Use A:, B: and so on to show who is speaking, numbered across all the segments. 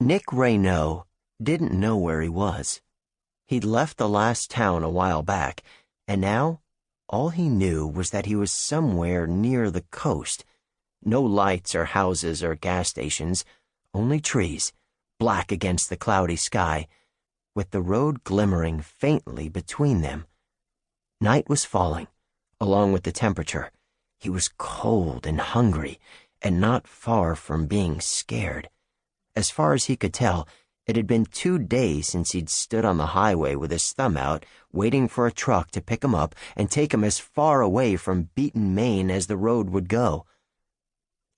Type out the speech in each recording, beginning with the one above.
A: Nick Raynaud didn't know where he was. He'd left the last town a while back, and now all he knew was that he was somewhere near the coast. No lights or houses or gas stations, only trees, black against the cloudy sky, with the road glimmering faintly between them. Night was falling, along with the temperature. He was cold and hungry, and not far from being scared. As far as he could tell, it had been 2 days since he'd stood on the highway with his thumb out, waiting for a truck to pick him up and take him as far away from beaten Maine as the road would go.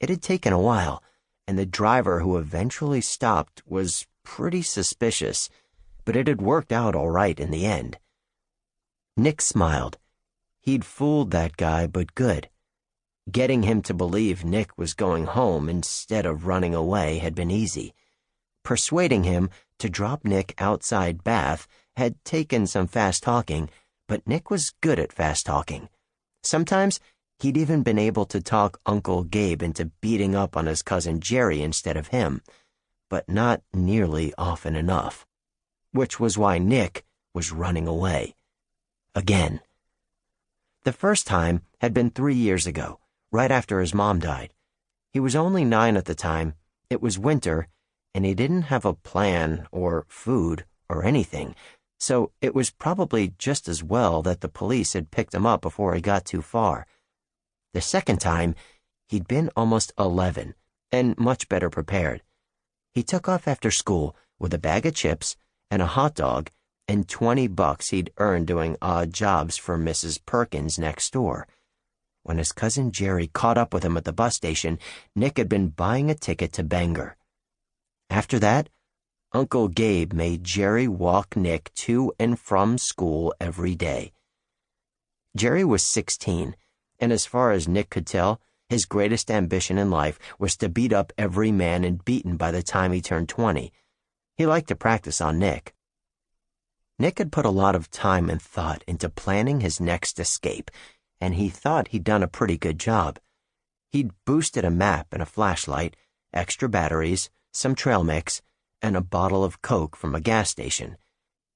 A: It had taken a while, and the driver who eventually stopped was pretty suspicious, but it had worked out all right in the end. Nick smiled. He'd fooled that guy, but good. Getting him to believe Nick was going home instead of running away had been easy. Persuading him to drop Nick outside Bath had taken some fast talking, but Nick was good at fast talking. Sometimes he'd even been able to talk Uncle Gabe into beating up on his cousin Jerry instead of him, but not nearly often enough, which was why Nick was running away. Again. The first time had been 3 years ago, right after his mom died. He was only 9 at the time, it was winter, and he didn't have a plan or food or anything, so it was probably just as well that the police had picked him up before he got too far. The second time, he'd been almost 11 and much better prepared. He took off after school with a bag of chips and a hot dog and $20 he'd earned doing odd jobs for Mrs. Perkins next door. When his cousin Jerry caught up with him at the bus station, Nick had been buying a ticket to Bangor. After that, Uncle Gabe made Jerry walk Nick to and from school every day. Jerry was 16, and as far as Nick could tell, his greatest ambition in life was to beat up every man and beaten by the time he turned 20. He liked to practice on Nick. Nick had put a lot of time and thought into planning his next escape, and he thought he'd done a pretty good job. He'd boosted a map and a flashlight, extra batteries, some trail mix, and a bottle of Coke from a gas station.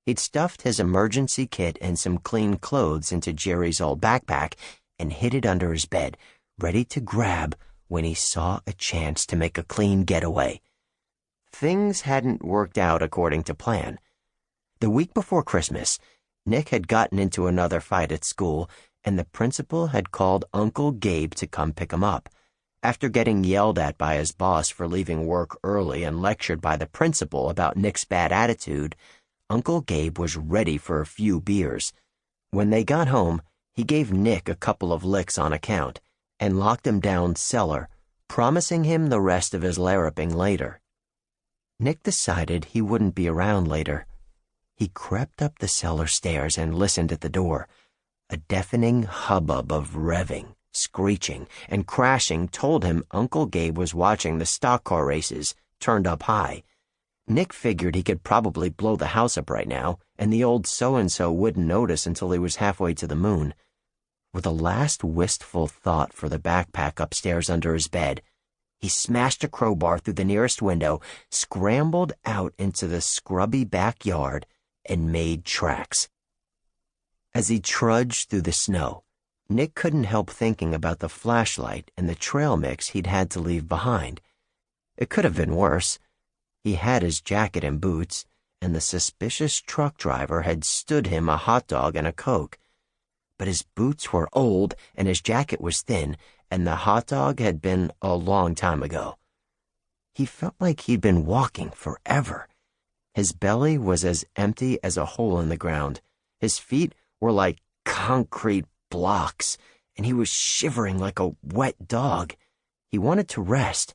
A: He'd stuffed his emergency kit and some clean clothes into Jerry's old backpack and hid it under his bed, ready to grab when he saw a chance to make a clean getaway. Things hadn't worked out according to plan. The week before Christmas, Nick had gotten into another fight at school, and the principal had called Uncle Gabe to come pick him up. After getting yelled at by his boss for leaving work early and lectured by the principal about Nick's bad attitude, Uncle Gabe was ready for a few beers. When they got home, he gave Nick a couple of licks on account and locked him down cellar, promising him the rest of his larruping later. Nick decided he wouldn't be around later. He crept up the cellar stairs and listened at the door. A deafening hubbub of revving, screeching, and crashing told him Uncle Gabe was watching the stock car races, turned up high. Nick figured he could probably blow the house up right now, and the old so-and-so wouldn't notice until he was halfway to the moon. With a last wistful thought for the backpack upstairs under his bed, he smashed a crowbar through the nearest window, scrambled out into the scrubby backyard, and made tracks. As he trudged through the snow, Nick couldn't help thinking about the flashlight and the trail mix he'd had to leave behind. It could have been worse. He had his jacket and boots, and the suspicious truck driver had stood him a hot dog and a Coke. But his boots were old, and his jacket was thin, and the hot dog had been a long time ago. He felt like he'd been walking forever. His belly was as empty as a hole in the ground. His feet were like concrete blocks, and he was shivering like a wet dog. He wanted to rest,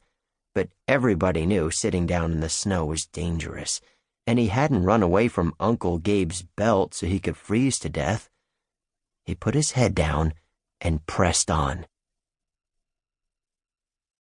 A: but everybody knew sitting down in the snow was dangerous, and he hadn't run away from Uncle Gabe's belt so he could freeze to death. He put his head down and pressed on.